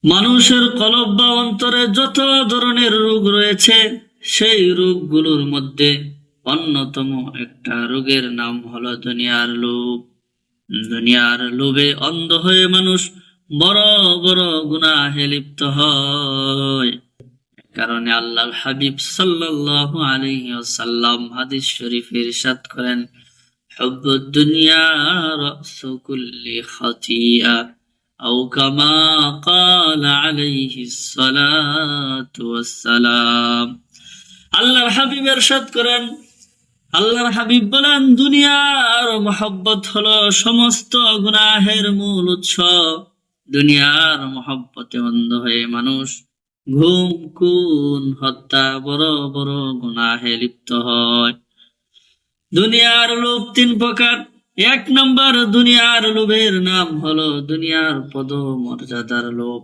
মানুষের কলব বা অন্তরে যত ধরনের রোগ রয়েছে, সেই রোগগুলোর মধ্যে অন্যতম একটা রোগের নাম হলো দুনিয়ার লোভ। দুনিয়ার লোভে অন্ধ হয়ে মানুষ বড় বড় গুনাহে লিপ্ত হয়। কারণে আল্লাহর হাবিব সাল্লাল্লাহু আলাইহি ওয়াসাল্লাম হাদিস শরীফে ইরশাদ করেন, হুব্বুদ দুনিয়া রাসু কুল্লি খাতিয়া, আও কামা ক্বালা আলাইহিস সালাতু ওয়াসসালাম। আল্লাহর হাবিব ইরশাদ করেন, আল্লাহর হাবিব বলেন, দুনিয়ার মহব্বত হলো সমস্ত গুনাহের মূল উৎস। দুনিয়ার মহব্বতে অন্ধ হয়ে মানুষ ঘুম, খুন, হত্যা, বড় বড় গুনাহে লিপ্ত হয়। দুনিয়ার লোভ তিন প্রকার। এক নম্বর দুনিয়ার লোভের নাম হলো দুনিয়ার পদ মর্যাদার লোভ।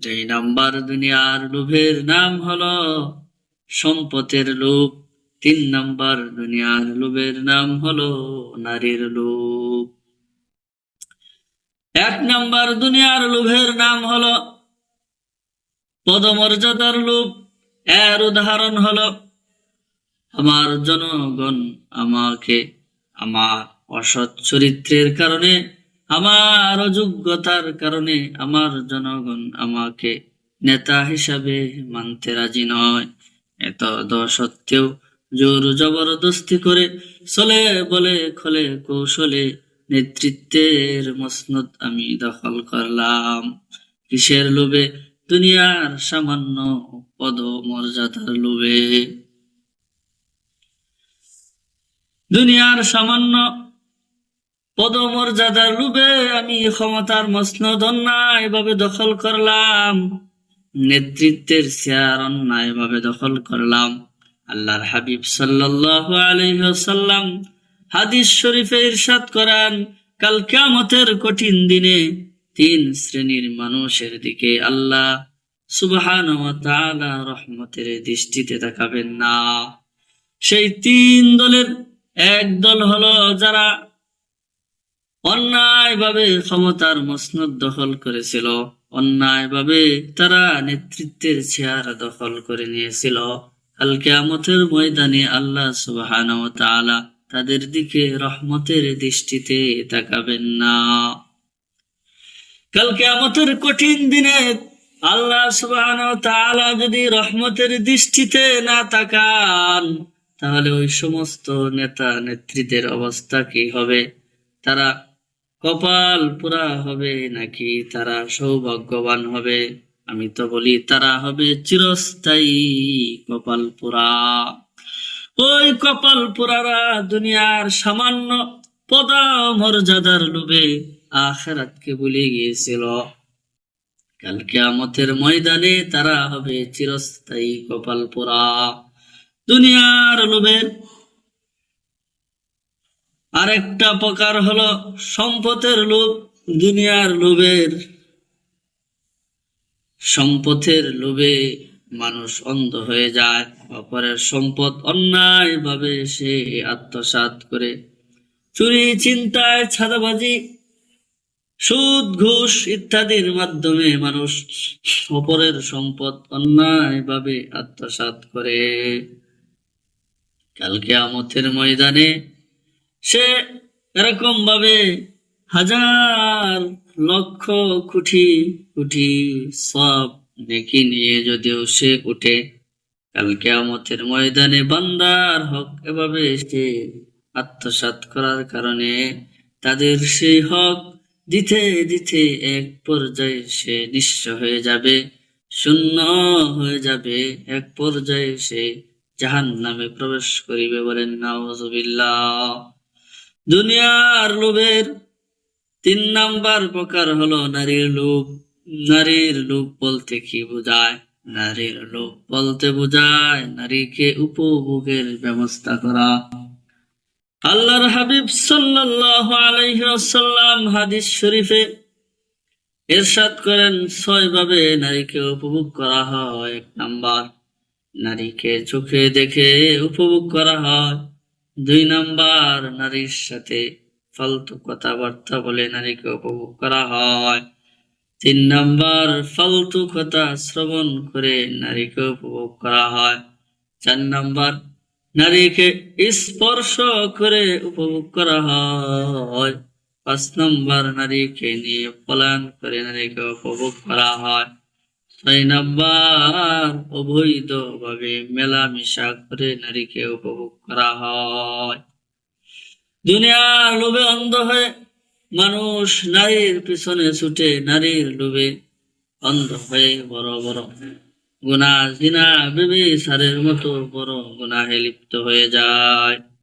দুই নম্বর দুনিয়ার লোভের নাম হলো সম্পদের লোভ। তিন নম্বর দুনিয়ার লোভের নাম হলো নারীর লোভ। এক নম্বর দুনিয়ার লোভের নাম হলো পদমর্যাদার লোভ। এর উদাহরণ হলো, আমার জনগণ আমাকে আমার অসৎ চরিত্রের কারণে, আমার অযোগ্যতার কারণে আমার জনগণ আমাকে নেতা হিসাবে মানতে রাজি নয়। এত সত্ত্বেও জোর জবরদস্তি করে চলে বলে খলে কৌশলে নেতৃত্বের মসনদ আমি দখল করলাম। কিসের লোভে? দুনিয়ার সামান্য পদ মর্যাদার লোভে। দুনিয়ার সামান্য পদমর্যাদার লোভে আমি ক্ষমতার মসনদ অন্যায়ভাবে দখল করলাম, নেতৃত্বের চেয়ার অন্যায়ভাবে দখল করলাম। আল্লাহর হাবিব সাল্লাল্লাহু আলাইহি ওয়াসাল্লাম হাদিস শরীফে ইরশাদ করেন, কাল কিয়ামতের কঠিন দিনে তিন শ্রেণীর মানুষের দিকে আল্লাহ সুবহানাহু ওয়া তাআলা রহমতের দৃষ্টিতে তাকাবেন না। সেই তিন দলের এক দল হলো যারা অন্যায়ভাবে ক্ষমতার মসনদ দখল করেছিল, অন্যায়ভাবে তারা নেতৃত্বের চেয়ার দখল করে নিয়েছিল। কাল কিয়ামতের ময়দানে আল্লাহ সুবহানাহু ওয়া তাআলা তাদের দিকে রহমতের দৃষ্টিতে তাকাবেন না। কাল কিয়ামতের কঠিন দিনে আল্লাহ সুবহানাহু ওয়া তাআলা যদি রহমতের দৃষ্টিতে না তাকান, তাহলে ওই সমস্ত নেতা নেত্রীদের অবস্থা কি হবে? তারা কপাল পুরা হবে নাকি তারা সৌভাগ্যবান হবে? আমি তো বলি তারা হবে চিরস্থায়ী কপাল পুরা। ওই কপাল পুরারা দুনিয়ার সামান্য পদ মর্যাদার লোভে আখিরাতকে ভুলে গিয়েছিল। কাল কিয়ামতের ময়দানে তারা হবে চিরস্থায়ী কপাল পোড়া। দুনিয়ার লোভের আরেকটা প্রকার হলো সম্পদের লোভ। দুনিয়ার সম্পদের লোভে মানুষ অন্ধ হয়ে যায়, অপরের সম্পদ অন্যায়ভাবে সে আত্মসাৎ করে। চুরি, ছিনতাই, চাঁদাবাজি, সুদ, ঘুষ ইত্যাদির মাধ্যমে মানুষ অপরের সম্পদ অন্যায়ভাবে আত্মসাৎ করে। কাল কিয়ামতের ময়দানে সে এরকম ভাবে হাজার লক্ষ কোটি কোটি সব নেকি নিয়ে যদিও সে উঠে, কাল কিয়ামতের ময়দানে বান্দার হক এভাবে সে আত্মসাৎ করার কারণে তাদের সেই হক দিতে দিতে এক পর্যায়ে সে নিঃস্ব হয়ে যাবে, শূন্য হয়ে যাবে। এক পর্যায়ে সে জাহান্নামে প্রবেশ করিবে। বলেন নাউযুবিল্লাহ। দুনিয়ার লোভের তিন নাম্বার প্রকার হলো নারীর লোভ। নারীর লোভ বলতে কি বোঝায়? নারীর লোভ বলতে বোঝায় নারীকে উপভোগের ব্যবস্থা করা। আল্লাহর হাবিব সাল্লাল্লাহু আলাইহি ওয়াসাল্লাম হাদিস শরীফে ইরশাদ করেন, ছয় ভাবে নারীকে উপভোগ করা হয়। এক নাম্বার, নারীকে চোখে দেখে উপভোগ করা হয়। দুই নাম্বার, নারীর সাথে ফালতু কথাবার্তা বলে নারীকে উপভোগ করা হয়। 3 নাম্বার, ফালতু কথা শ্রবণ করে নারীকে উপভোগ করা হয়। 4 নাম্বার, নারীকে স্পর্শ করে উপভোগ করা হয়। 5 নাম্বার, নারীকে নিয়ে পলায়ন করে নারীকে উপভোগ করা হয়। 6 নাম্বার, অবৈধভাবে মেলামেশা করে নারীকে উপভোগ করা হয়। দুনিয়ার লোভে অন্ধ হয়ে মানুষ নারীর পিছনে ছুটে, নারীর লোভে অন্ধ হয়ে বড় বড় গুনাহ, জিনা, ব্যভিচারের মতো বড় গুনাহে লিপ্ত হয়ে যায়।